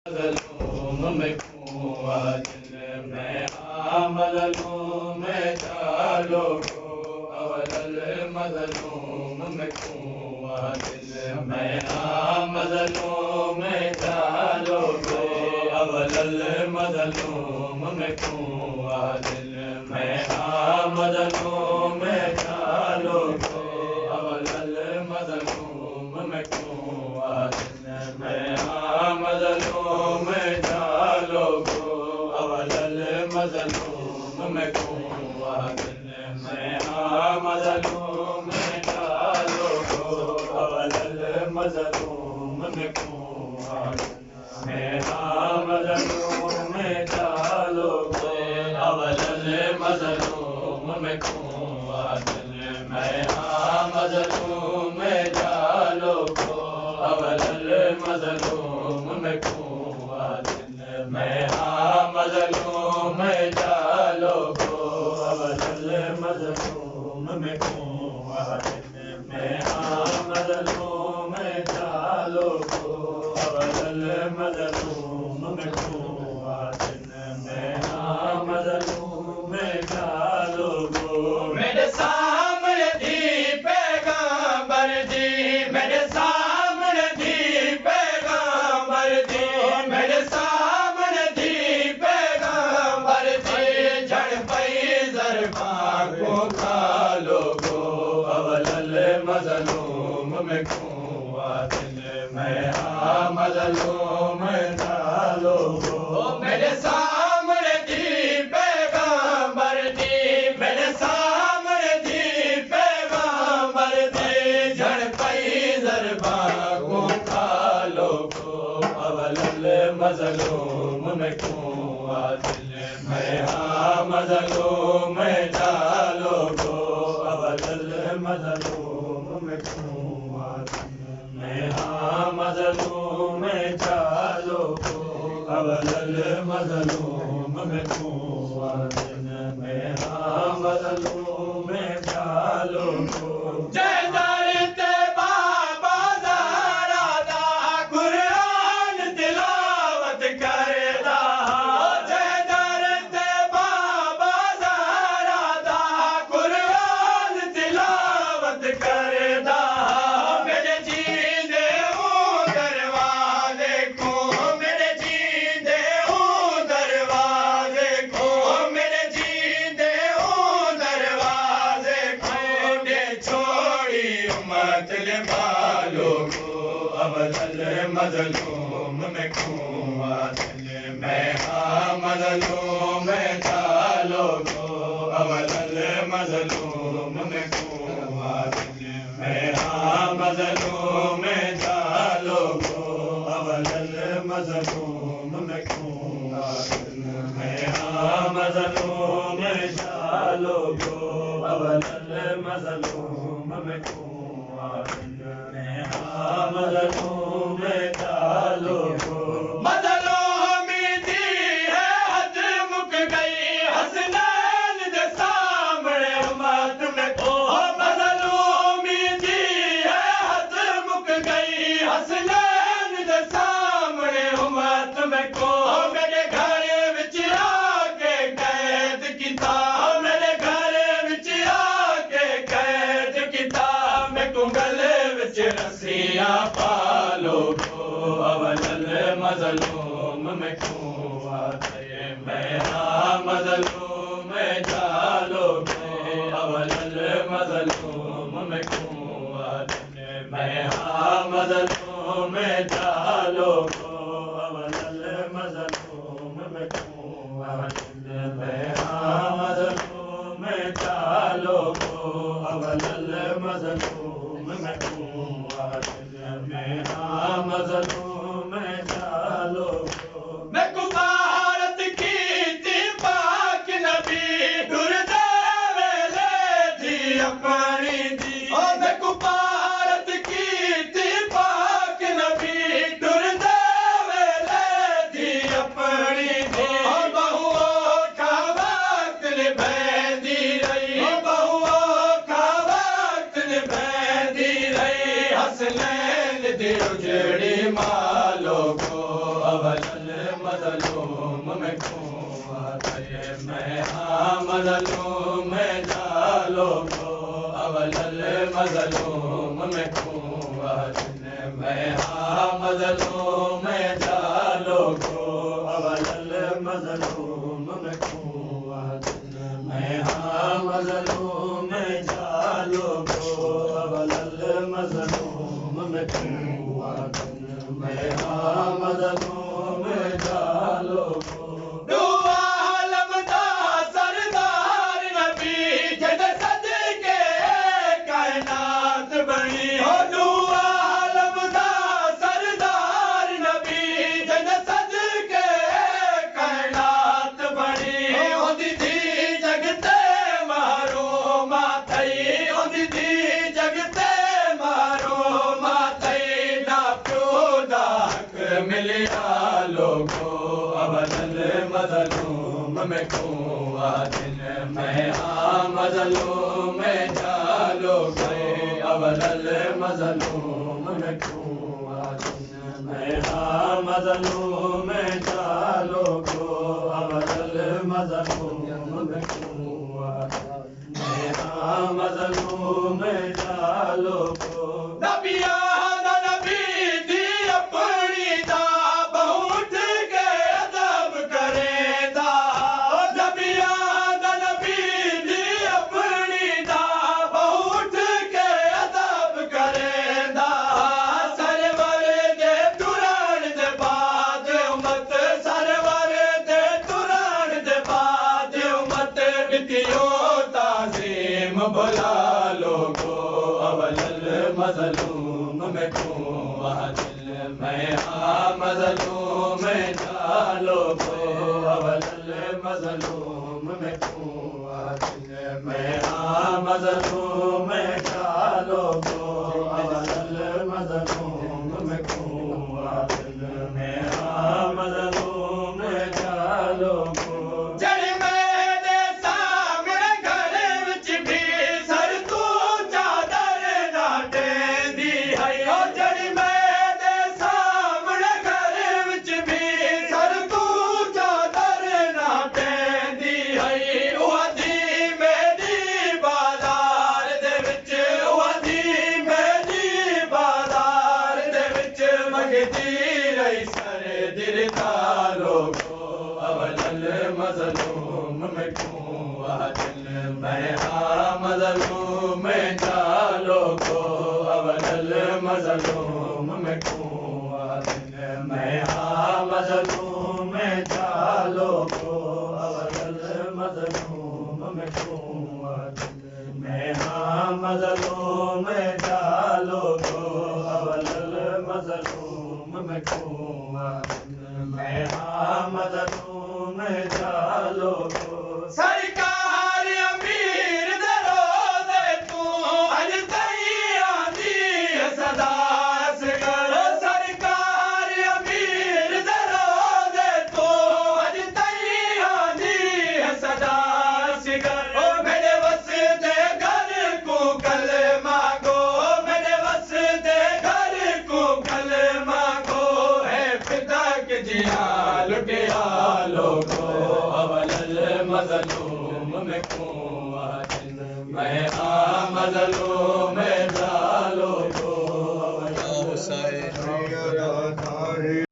मज़लूम में कुआं दिल में मज़लूम में चालो अवलल मज़लूम में कुआं दिल में मज़लूम में चालो अवलल मज़लूम में कुआं दिल में मज़लूम में चालो अवलल मज़लूम में कुआं दिल में मज़लूम चालो अवलल मज़लूम में कुआं दिल में मज़लूम चालो अवलल मज़लूम में कुआं दिल में मज़लूम चालो अवलल मज़लूम में कुआं दिल में मज़लूम चालो अवलल मज़लूम में कुआं दिल में मज़लूम चालो अवलल मज़लूम में कुआं दिल में मज़लूम चालो अवलल मज़लूम में कुआं दिल में मज़लूम चालो मेरे सामने थी पैगंबर जी मेरे सामने थी पैगंबर जी मेरे सामने थी पैगंबर जी झड़ पई ज़रफ़ां को खालो अवलल मज़लूम में कुआं दिल में मज़लूम चालो मेरे सामने थी पैगंबर जी मेरे सामने थी पैगंबर जी झड़ पई ज़रफ़ां को खालो अवलल मज़लूम में कुआं दिल में मज़लूम चालो अवलल मज़लूम में कुआं दिल में मज़लूम चालो अवलल मज़लूम में कुआं दिल में मज़लूम चालो जय दरते बाबा ज़हरा दा कुरान तिलावत करदा जय दरते बाबा ज़हरा दा कुरान तिलावत करदा मेरे जींदे दरवाज़े को मेरे जींदे दरवाज़े को मेरे जींदे दरवाज़े को दे छोड़ी उम्मत बालो को अवलल मज़लूम में कुआं दिल में मज़लूम चालो अवलल मज़लूम में कुआं दिल में मज़लूम चालो अवलल मज़लूम में कुआं दिल में मज़लूम चालो अवलल मज़लूम में कुआं दिल में मज़लूम चालो मज़लूमी दी है हद मुक गई हसनैन दे सामने उम्मत में मज़लूमी दी है हद मुक गई हसनैन दे सामने उम्मत में को मेरे घर विच आके कैद कीता मेरे घर विच आके कैद कीता मैं को गले विच रस्सियां पालो अवलल मज़लूम में कुआं दिल में मज़लूम चालो अवलल मज़लूम में कुआं दिल में मज़लूम चालो अवलल मज़लूम में कुआं दिल में मज़लूम चालो अवलल मज़लूम में कुआं दिल में मज़लूम चालो मैं कुमारत की थी पाक नबी दुर्दे वेले थी अपनी दी मैं कुमारत की थी पाक नबी दुर्दे मज़लूम में कुआं है मैं मज़लूम में जालो को अवलल मज़लूम में कुआं मैं मज़लूम में जालो को अवलल मज़लूम में कुआं मैं मज़लूम में जालो को अवलल मज़लूम में कुआं मैं मज़लूम में जालो को दुआ आलम दा सरदार नबी जद सदके कायनात बनी हो दुआ आलम दा सरदार नबी जद सदके कायनात बनी ओदी दी जगते मारो माथई ओदी दी जगते मारो माथई ना प्यो दा हक मिलिया लोगो अवलल मज़लूम में कुआं मैं मज़लूम में जालो गए अवलल मज़लूम में कुआं मैं मज़लूम में जालो गो अवलल मज़लूम में कुआं मैं मज़लूम में जालो गो नबिया नबी दी अपनी दा बहुत के अदब करेदा नबिया नबी दी अपनी दा बहुत के अदब करेदा सरवर दे तुरण दे बाद उम्मत सरवर दे तुरण दे बाद उम्मत बितियो ताज़ीम बुला लोगो अवलल मज़लूम में कुआं मैं मज़लूम में जालो को अवलल मज़लूम में कुआं मैं मज़लूम में जालो को अवलल मज़लूम में कुआं मैं मज़लूम में जालो को जड़ मेरे सामने घर विच भी सर तू चादर नाटे दी है ओ जड़ मेरे सामने घर विच भी सर तू चादर नाटे दी है उहदी मेरी बाजार दे विच उहदी मेरी बाजार दे विच मंगदी रही सर दिल तालो को अवलल मज़लूम में कुआं मैं मज़लूम में जालो को अवलल मज़लूम में कुआं मैं मज़लूम में जालो को अवलल मज़लूम में कुआं मैं मज़लूम में जालो को अवलल मज़लूम में कुआं मैं मज़लूम में जालो को सरकार अमीर दे रोज़े तू अज तई आंदी सदा असगर सरकार अमीर दे रोज़े तू अज तई आंदी सदा असगर ओ मेरे वस दे घर को कल मांगो मेरे वस दे घर को कल मांगो है फिदा के जिया लुटिया लोगो अवलल मज़लूम में कुआं मैं मज़लूम में